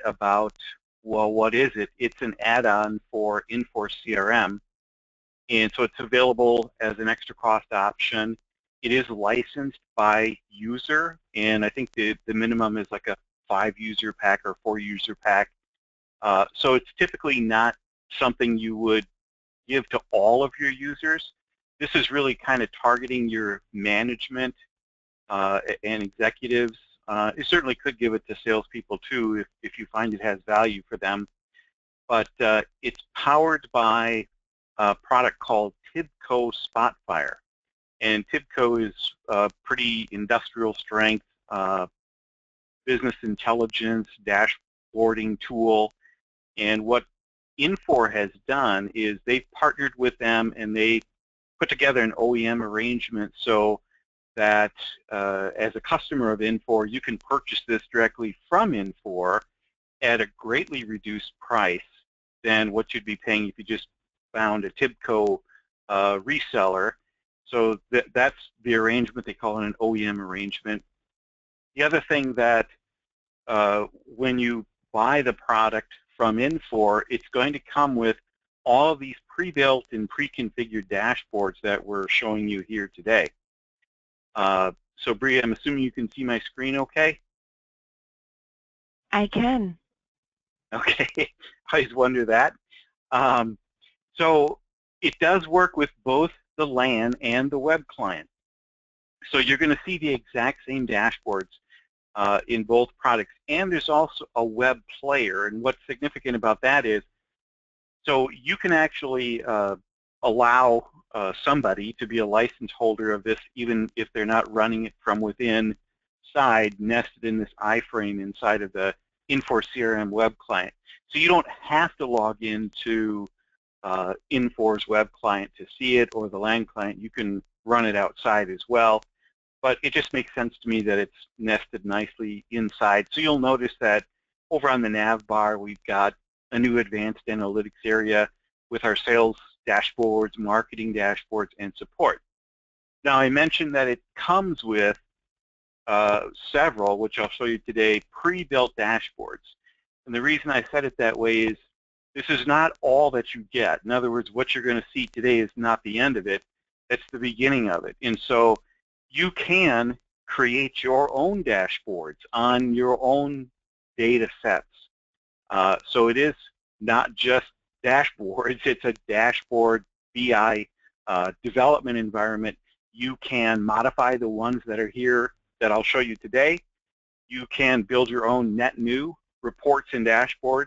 about, well, what is it? It's an add-on for Infor CRM, and so it's available as an extra cost option. It is licensed by user, and I think the minimum is like a 5-user pack or 4-user pack. So it's typically not something you would give to all of your users. This is really kind of targeting your management and executives. You certainly could give it to salespeople too if you find it has value for them. But it's powered by a product called TIBCO Spotfire. And TIBCO is a pretty industrial strength business intelligence dashboarding tool. And what Infor has done is they've partnered with them and they put together an OEM arrangement so that as a customer of Infor, you can purchase this directly from Infor at a greatly reduced price than what you'd be paying if you just found a TIBCO reseller. So that's the arrangement. They call it an OEM arrangement. The other thing that when you buy the product from Infor, it's going to come with all of these pre-built and pre-configured dashboards that we're showing you here today. So Bria, I'm assuming you can see my screen okay? I can. Okay, I always wonder that. So it does work with both the LAN and the web client. So you're going to see the exact same dashboards in both products. And there's also a web player. And what's significant about that is, so you can actually allow somebody to be a license holder of this even if they're not running it from within side, nested in this iframe inside of the Infor CRM web client. So you don't have to log into Infor's web client to see it, or the LAN client. You can run it outside as well. But it just makes sense to me that it's nested nicely inside. So you'll notice that over on the nav bar, we've got a new advanced analytics area with our sales dashboards, marketing dashboards, and support. Now, I mentioned that it comes with several, which I'll show you today, pre-built dashboards. And the reason I said it that way is this is not all that you get. In other words, what you're going to see today is not the end of it. It's the beginning of it. And so you can create your own dashboards on your own data sets. So it is not just dashboards. It's a dashboard BI development environment. You can modify the ones that are here that I'll show you today. You can build your own net new reports and dashboards.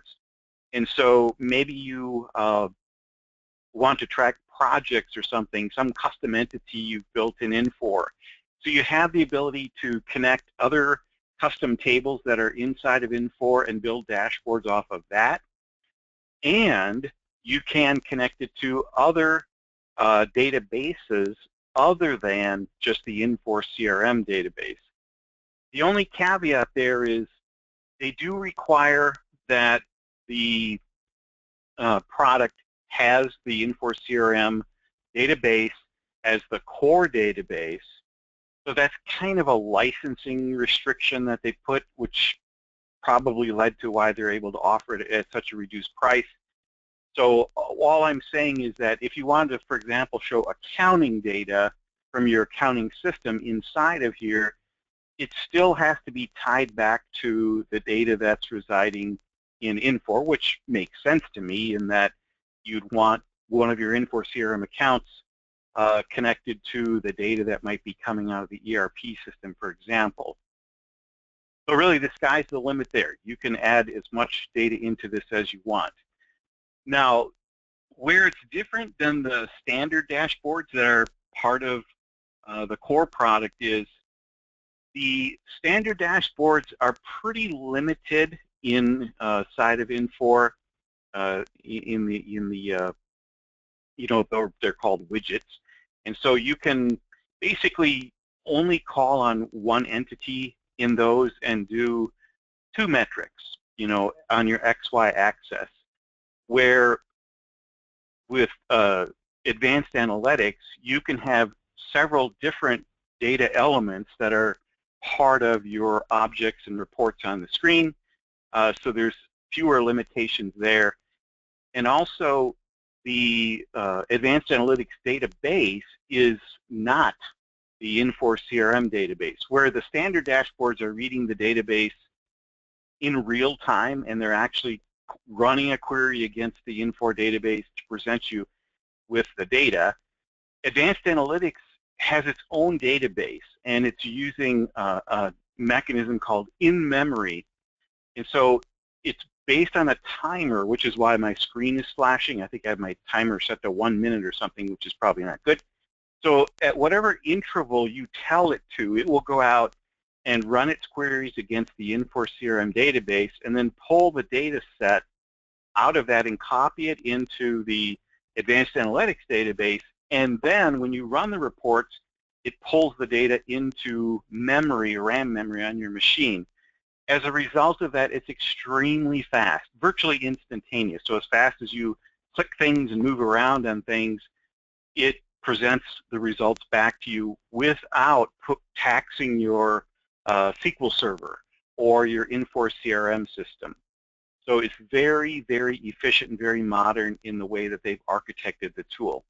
And so maybe you want to track projects or something, some custom entity you've built in Infor. So you have the ability to connect other custom tables that are inside of Infor and build dashboards off of that. And you can connect it to other databases other than just the Infor CRM database. The only caveat there is they do require that the product has the Infor CRM database as the core database. So that's kind of a licensing restriction that they put, which probably led to why they're able to offer it at such a reduced price. So all I'm saying is that if you wanted to, for example, show accounting data from your accounting system inside of here, it still has to be tied back to the data that's residing in Infor, which makes sense to me in that you'd want one of your Infor CRM accounts connected to the data that might be coming out of the ERP system, for example. So really, the sky's the limit there. You can add as much data into this as you want. Now, where it's different than the standard dashboards that are part of the core product is the standard dashboards are pretty limited inside of Infor. They're called widgets, and so you can basically only call on one entity in those and do two metrics, on your XY axis. Where with advanced analytics, you can have several different data elements that are part of your objects and reports on the screen. So there's fewer limitations there. And also, the Advanced Analytics database is not the Infor CRM database, where the standard dashboards are reading the database in real time, and they're actually running a query against the Infor database to present you with the data. Advanced Analytics has its own database, and it's using a mechanism called in-memory. And so it's based on a timer, which is why my screen is flashing. I think I have my timer set to 1 minute or something, which is probably not good. So at whatever interval you tell it to, it will go out and run its queries against the Infor CRM database, and then pull the data set out of that and copy it into the Advanced Analytics database. And then when you run the reports, it pulls the data into memory, RAM memory on your machine. As a result of that, it's extremely fast, virtually instantaneous. So as fast as you click things and move around on things, it presents the results back to you without taxing your SQL server or your Infor CRM system. So it's very, very efficient and very modern in the way that they've architected the tool.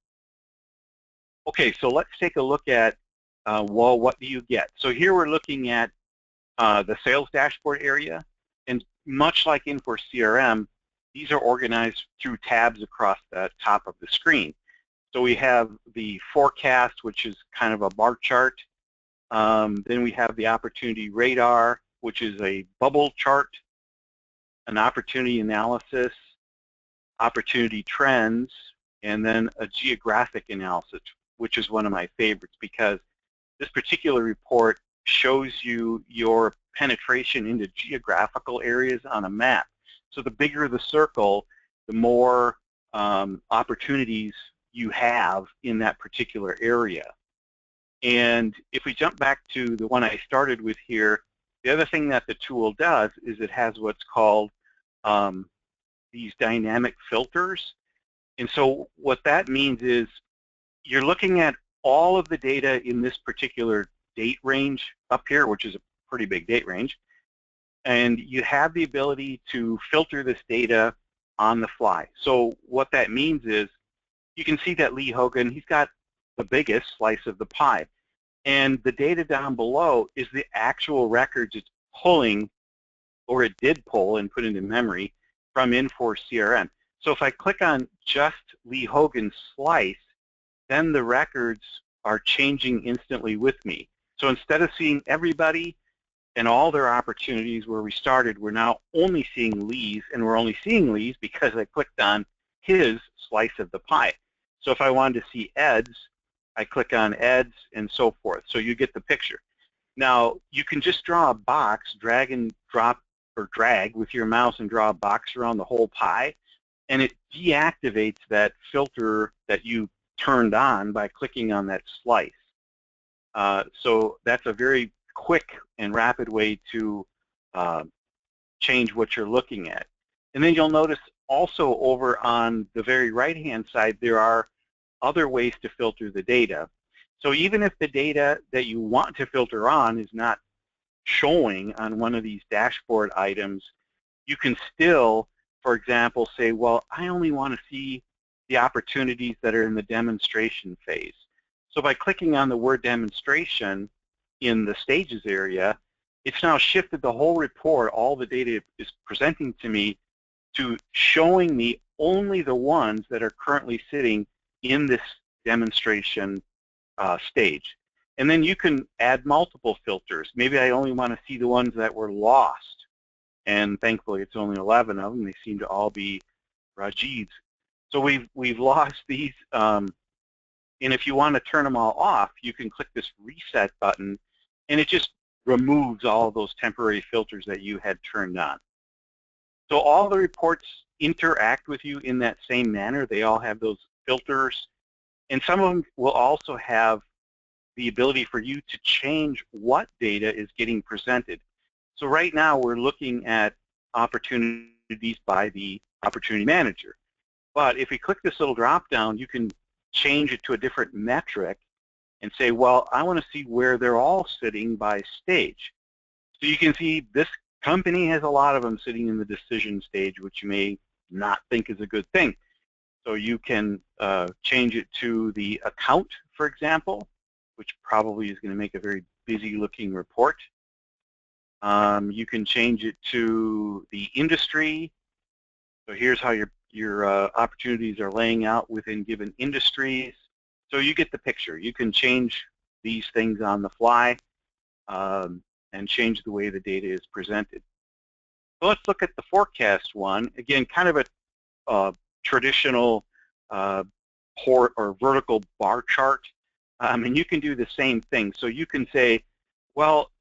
Okay, so let's take a look at, well, what do you get? So here we're looking at the sales dashboard area, and much like Infor CRM, these are organized through tabs across the top of the screen. So we have the forecast, which is kind of a bar chart. Then we have the opportunity radar, which is a bubble chart, an opportunity analysis, opportunity trends, and then a geographic analysis, which is one of my favorites because this particular report shows you your penetration into geographical areas on a map. So the bigger the circle, the more opportunities you have in that particular area. And if we jump back to the one I started with here, the other thing that the tool does is it has what's called these dynamic filters. And so what that means is you're looking at all of the data in this particular date range up here, which is a pretty big date range, and you have the ability to filter this data on the fly. So what that means is you can see that Lee Hogan, he's got the biggest slice of the pie. And the data down below is the actual records it's pulling, or it did pull and put into memory from Infor CRM. So if I click on just Lee Hogan's slice, then the records are changing instantly with me. So instead of seeing everybody and all their opportunities where we started, we're now only seeing Lee's, and we're only seeing Lee's because I clicked on his slice of the pie. So if I wanted to see Ed's, I click on Ed's, and so forth. So you get the picture. Now, you can just draw a box, drag and drop, or drag with your mouse and draw a box around the whole pie, and it deactivates that filter that you turned on by clicking on that slice. So that's a very quick and rapid way to change what you're looking at. And then you'll notice also over on the very right-hand side, there are other ways to filter the data. So even if the data that you want to filter on is not showing on one of these dashboard items, you can still, for example, say, well, I only want to see the opportunities that are in the demonstration phase. So by clicking on the word demonstration in the stages area, it's now shifted the whole report, all the data is presenting to me, to showing me only the ones that are currently sitting in this demonstration stage. And then you can add multiple filters. Maybe I only want to see the ones that were lost. And thankfully, it's only 11 of them. They seem to all be Rajiv's. So we've lost these. And if you want to turn them all off, you can click this reset button, and it just removes all of those temporary filters that you had turned on. So all the reports interact with you in that same manner. They all have those filters. And some of them will also have the ability for you to change what data is getting presented. So right now we're looking at opportunities by the opportunity manager. But if we click this little drop down, you can change it to a different metric and say, well, I want to see where they're all sitting by stage. So you can see this Company has a lot of them sitting in the decision stage, which you may not think is a good thing. So you can change it to the account, for example, which probably is going to make a very busy looking report. You can change it to the industry. So here's how your opportunities are laying out within given industries. So you get the picture. You can change these things on the fly and change the way the data is presented. So let's look at the forecast one. Again, kind of a traditional or vertical bar chart. And you can do the same thing. So you can say, well,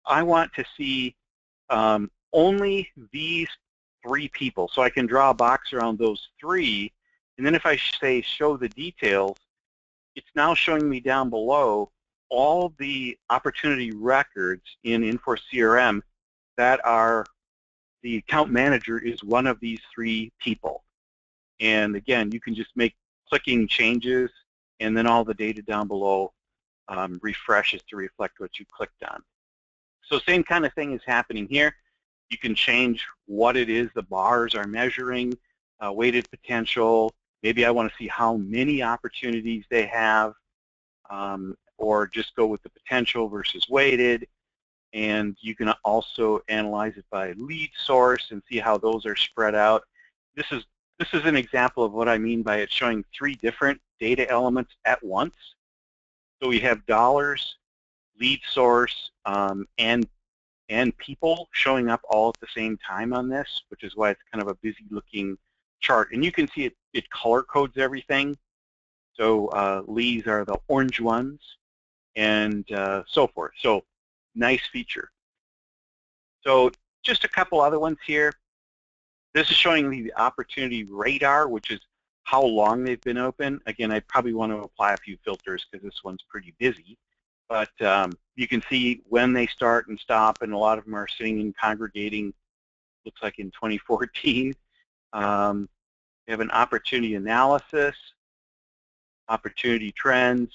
I want to see only these 3 people. So I can draw a box around those 3. And then if I say show the details, it's now showing me down below all the opportunity records in Infor CRM that are the account manager is one of these 3 people. And again, you can just make clicking changes, and then all the data down below refreshes to reflect what you clicked on. So same kind of thing is happening here. You can change what it is the bars are measuring, weighted potential. Maybe I want to see how many opportunities they have, or just go with the potential versus weighted. And you can also analyze it by lead source and see how those are spread out. This is an example of what I mean by it showing 3 different data elements at once. So we have dollars, lead source, and people showing up all at the same time on this, which is why it's kind of a busy looking chart. And you can see it color codes everything. So leads are the orange ones, and so forth. So nice feature. So just a couple other ones here. This is showing the opportunity radar, which is how long they've been open. Again, I probably want to apply a few filters because this one's pretty busy. But you can see when they start and stop, and a lot of them are sitting and congregating, looks like in 2014. We have an opportunity analysis, opportunity trends,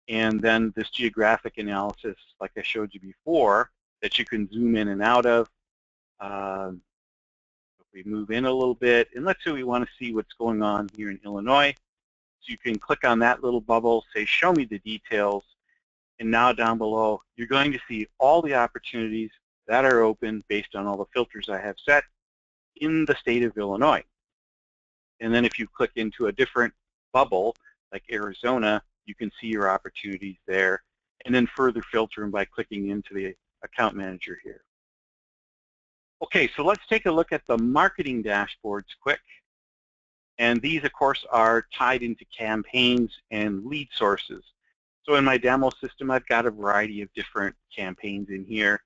and then this geographic analysis, like I showed you before, that you can zoom in and out of. If we move in a little bit, and let's say we want to see what's going on here in Illinois. So you can click on that little bubble, say show me the details, and now down below you're going to see all the opportunities that are open based on all the filters I have set in the state of Illinois. And then if you click into a different bubble, like Arizona, you can see your opportunities there, and then further filter them by clicking into the account manager here. Okay, so let's take a look at the marketing dashboards quick. And these, of course, are tied into campaigns and lead sources. So in my demo system, I've got a variety of different campaigns in here.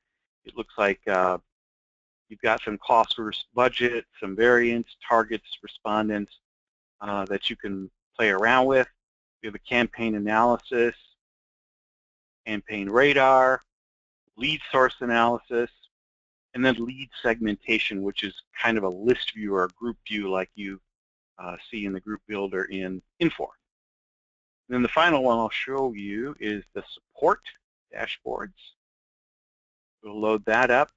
It looks like you've got some cost versus budget, some variance, targets, respondents that you can play around with. We have a campaign analysis, campaign radar, lead source analysis, and then lead segmentation, which is kind of a list view or a group view like you see in the group builder in Infor. And then the final one I'll show you is the support dashboards. We'll load that up.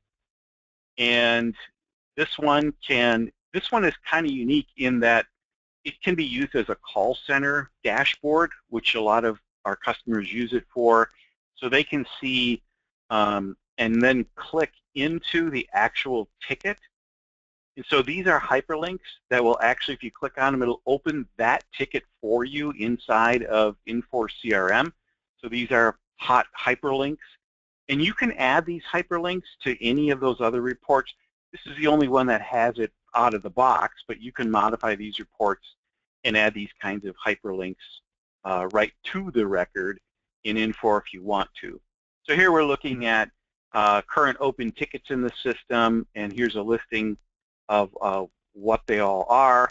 And this one is kind of unique in that it can be used as a call center dashboard, which a lot of our customers use it for. So they can see and then click into the actual ticket. And so these are hyperlinks that will actually, if you click on them, it'll open that ticket for you inside of Infor CRM. So these are hot hyperlinks. And you can add these hyperlinks to any of those other reports. This is the only one that has it out of the box, but you can modify these reports and add these kinds of hyperlinks right to the record in Infor if you want to. So here we're looking at current open tickets in the system, and here's a listing of what they all are,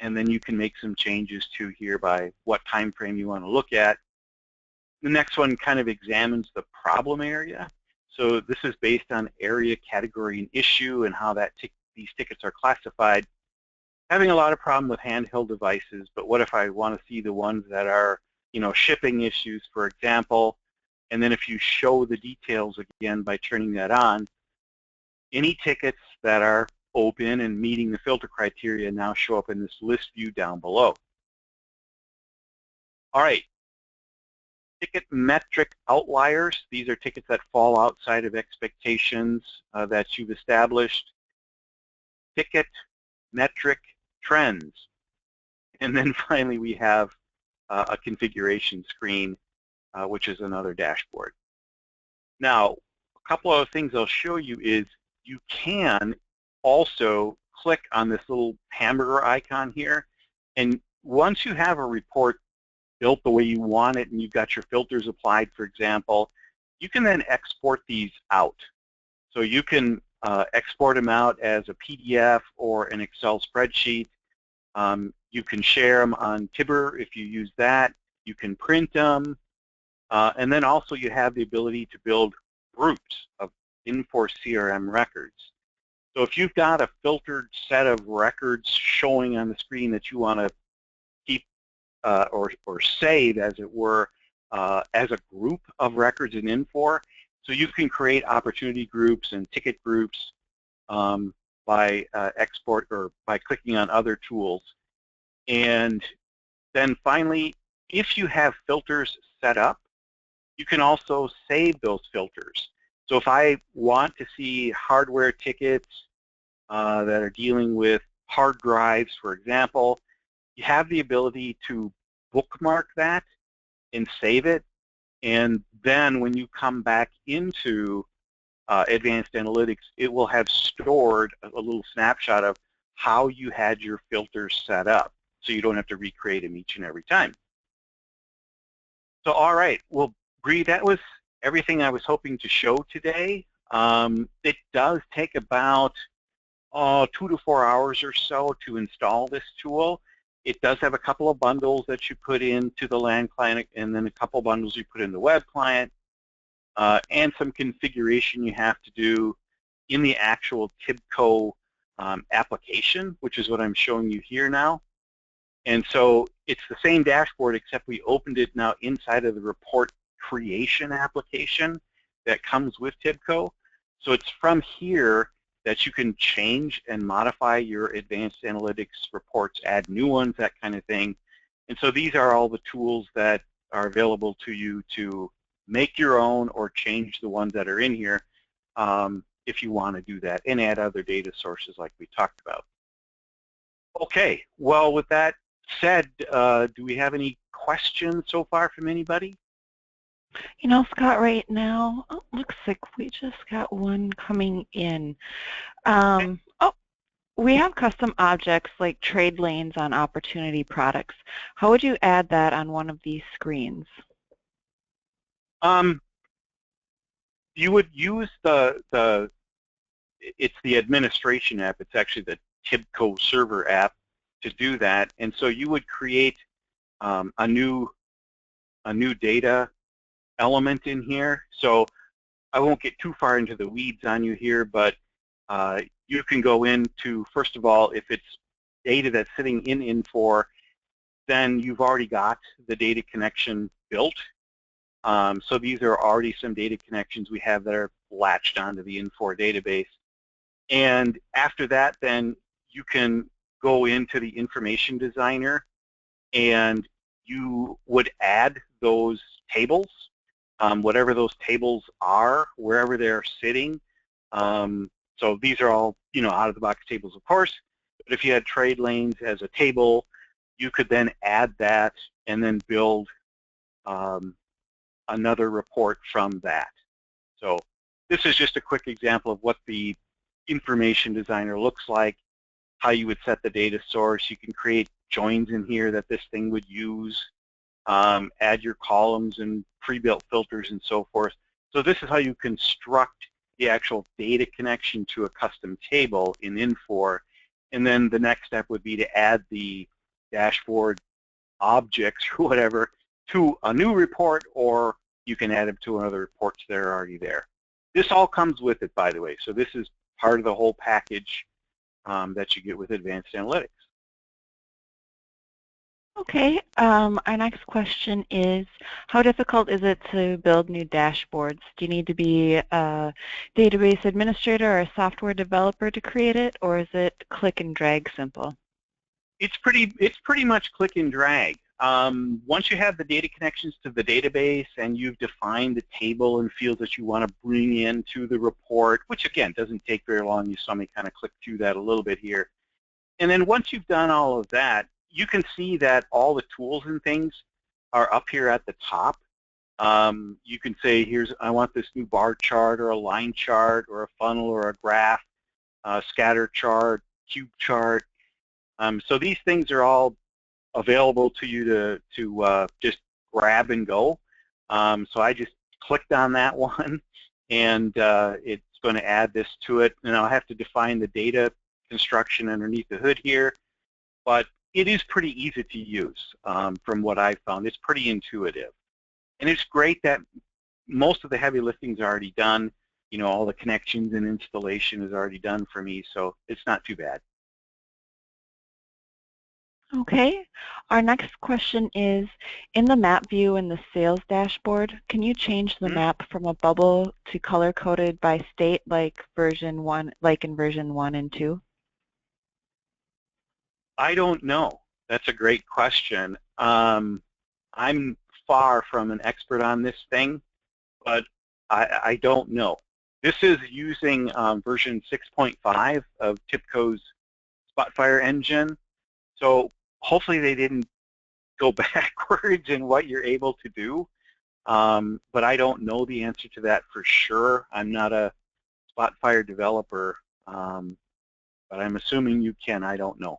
and then you can make some changes to here by what time frame you want to look at. The next one kind of examines the problem area. So this is based on area, category, and issue, and how that these tickets are classified. Having a lot of problem with handheld devices, but what if I want to see the ones that are, shipping issues, for example, and then if you show the details again by turning that on, any tickets that are open and meeting the filter criteria now show up in this list view down below. All right, ticket metric outliers. These are tickets that fall outside of expectations that you've established. Ticket metric trends. And then finally we have a configuration screen, which is another dashboard. Now, a couple of things I'll show you is you can also click on this little hamburger icon here, and once you have a report built the way you want it and you've got your filters applied, for example, you can then export these out. So you can export them out as a PDF or an Excel spreadsheet. You can share them on Tibber if you use that. You can print them. And then also you have the ability to build groups of Infor CRM records. So if you've got a filtered set of records showing on the screen that you want to keep or save, as it were, as a group of records in Infor, so you can create opportunity groups and ticket groups by export or by clicking on other tools. And then finally, if you have filters set up, you can also save those filters. So if I want to see hardware tickets that are dealing with hard drives, for example, you have the ability to bookmark that and save it. And then when you come back into Advanced Analytics, it will have stored a little snapshot of how you had your filters set up, so you don't have to recreate them each and every time. So all right, well, Bree, that was everything I was hoping to show today. It does take about 2 to 4 hours or so to install this tool. It does have a couple of bundles that you put into the LAN client, and then a couple of bundles you put in the web client, and some configuration you have to do in the actual TIBCO application, which is what I'm showing you here now. And so it's the same dashboard, except we opened it now inside of the report creation application that comes with TIBCO. So it's from here that you can change and modify your advanced analytics reports, add new ones, that kind of thing. And so these are all the tools that are available to you to make your own or change the ones that are in here if you want to do that, and add other data sources like we talked about. Okay, well, with that said, do we have any questions so far from anybody? You know, Scott, right now, looks like we just got one coming in. Oh, we have custom objects like trade lanes on opportunity products. How would you add that on one of these screens? You would use it's the administration app. It's actually the TIBCO server app to do that. And so you would create a new data element in here. So I won't get too far into the weeds on you here, but you can go into, first of all, if it's data that's sitting in Infor, then you've already got the data connection built. So these are already some data connections we have that are latched onto the Infor database. And after that, then you can go into the information designer and you would add those tables, whatever those tables are, wherever they're sitting. So these are all, out-of-the-box tables, of course. But if you had trade lanes as a table, you could then add that and then build another report from that. So this is just a quick example of what the information designer looks like, how you would set the data source. You can create joins in here that this thing would use, add your columns and pre-built filters and so forth. So this is how you construct the actual data connection to a custom table in Infor. And then the next step would be to add the dashboard objects or whatever to a new report, or you can add them to another reports that are already there. This all comes with it, by the way. So this is part of the whole package that you get with Advanced Analytics. Okay, our next question is, how difficult is it to build new dashboards? Do you need to be a database administrator or a software developer to create it, or is it click and drag simple? It's pretty much click and drag. Once you have the data connections to the database and you've defined the table and fields that you want to bring into the report, which again doesn't take very long, you saw me kind of click through that a little bit here. And then once you've done all of that, you can see that all the tools and things are up here at the top. You can say, I want this new bar chart or a line chart or a funnel or a graph, scatter chart, cube chart. So these things are all available to you to just grab and go. So I just clicked on that one, and it's going to add this to it. And I'll have to define the data construction underneath the hood here, but it is pretty easy to use from what I've found. It's pretty intuitive. And it's great that most of the heavy lifting is already done. You know, all the connections and installation is already done for me, so it's not too bad. Okay, our next question is, in the map view in the sales dashboard, can you change the map from a bubble to color-coded by state like in version 1 and 2? I don't know. That's a great question. I'm far from an expert on this thing, but I don't know. This is using version 6.5 of TIBCO's Spotfire engine, so hopefully they didn't go backwards in what you're able to do, but I don't know the answer to that for sure. I'm not a Spotfire developer, but I'm assuming you can. I don't know.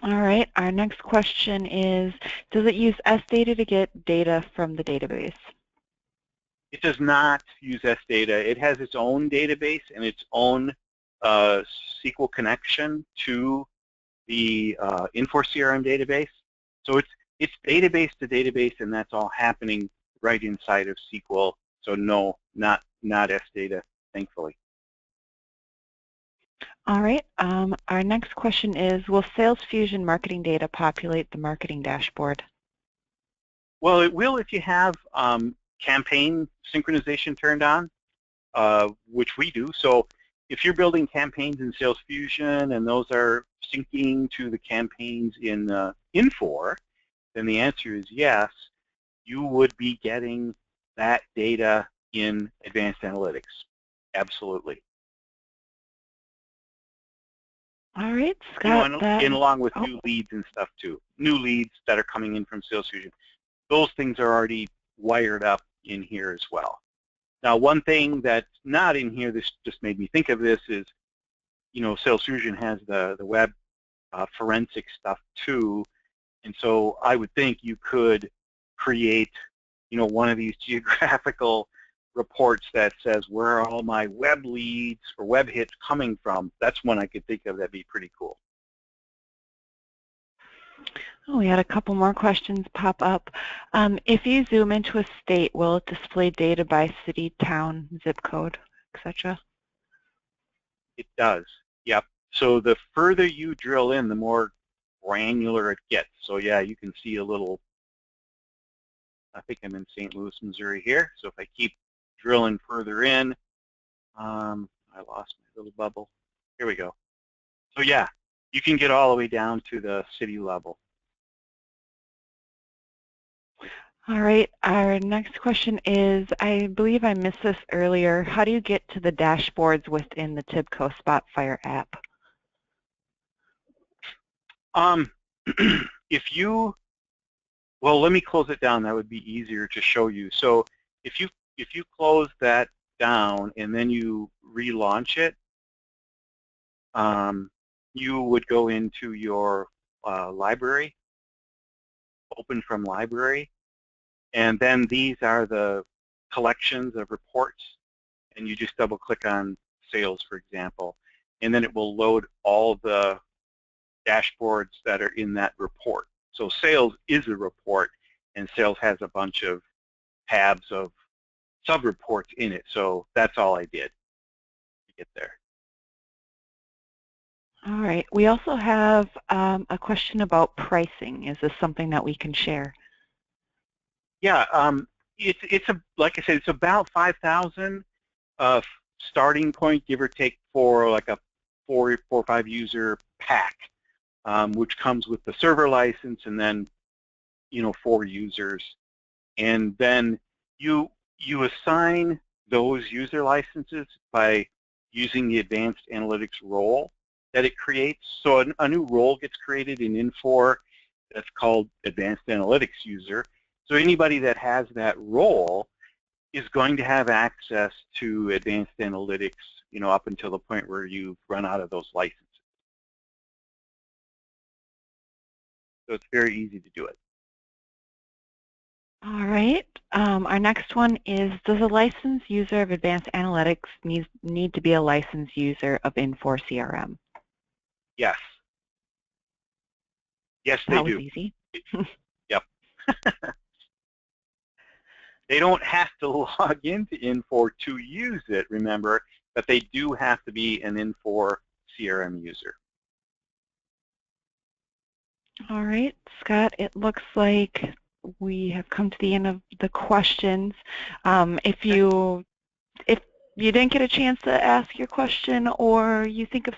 All right, our next question is, does it use SData to get data from the database? It does not use SData. It has its own database and its own SQL connection to the Infor CRM database. So it's database to database, and that's all happening right inside of SQL. So no, not SData, thankfully. All right, our next question is, will Sales Fusion marketing data populate the marketing dashboard? Well, it will if you have campaign synchronization turned on, which we do. So if you're building campaigns in Sales Fusion and those are syncing to the campaigns in Infor, then the answer is yes, you would be getting that data in Advanced Analytics. Absolutely. All right, Scott. And along with new leads and stuff too. New leads that are coming in from Sales Fusion. Those things are already wired up in here as well. Now, one thing that's not in here, this just made me think of this, is, you know, Sales Fusion has the web forensic stuff too, and so I would think you could create, you know, one of these geographical reports that says where are all my web leads or web hits coming from. That's one I could think of that'd be pretty cool. Oh, we had a couple more questions pop up. If you zoom into a state, will it display data by city, town, zip code, etc.? It does, yep. So the further you drill in, the more granular it gets. So yeah, you can see a little, I think I'm in St. Louis, Missouri here. So if I keep drilling further in, I lost my little bubble. Here we go. So yeah, you can get all the way down to the city level. All right, our next question is, I believe I missed this earlier, how do you get to the dashboards within the TIBCO Spotfire app? If you, well, let me close it down. That would be easier to show you. So if you close that down and then you relaunch it, you would go into your library, open from library, and then these are the collections of reports, and you just double click on sales, for example, and then it will load all the dashboards that are in that report. So sales is a report, and sales has a bunch of tabs of sub-reports in it. So that's all I did to get there. All right. right. We also have a question about pricing. Is this something that we can share? Yeah, like I said, it's about 5,000 starting point, give or take, for like a 4 or 5 user pack, which comes with the server license and then 4 users, and then you assign those user licenses by using the advanced analytics role that it creates. So a new role gets created in Infor that's called advanced analytics user. So anybody that has that role is going to have access to advanced analytics, up until the point where you've run out of those licenses. So it's very easy to do it. All right. Our next one is, does a licensed user of advanced analytics need to be a licensed user of Infor CRM? Yes. Yes, they do. That was easy. Yep. They don't have to log into Infor to use it, remember, but they do have to be an Infor CRM user. All right, Scott, it looks like we have come to the end of the questions. If you didn't get a chance to ask your question, or you think of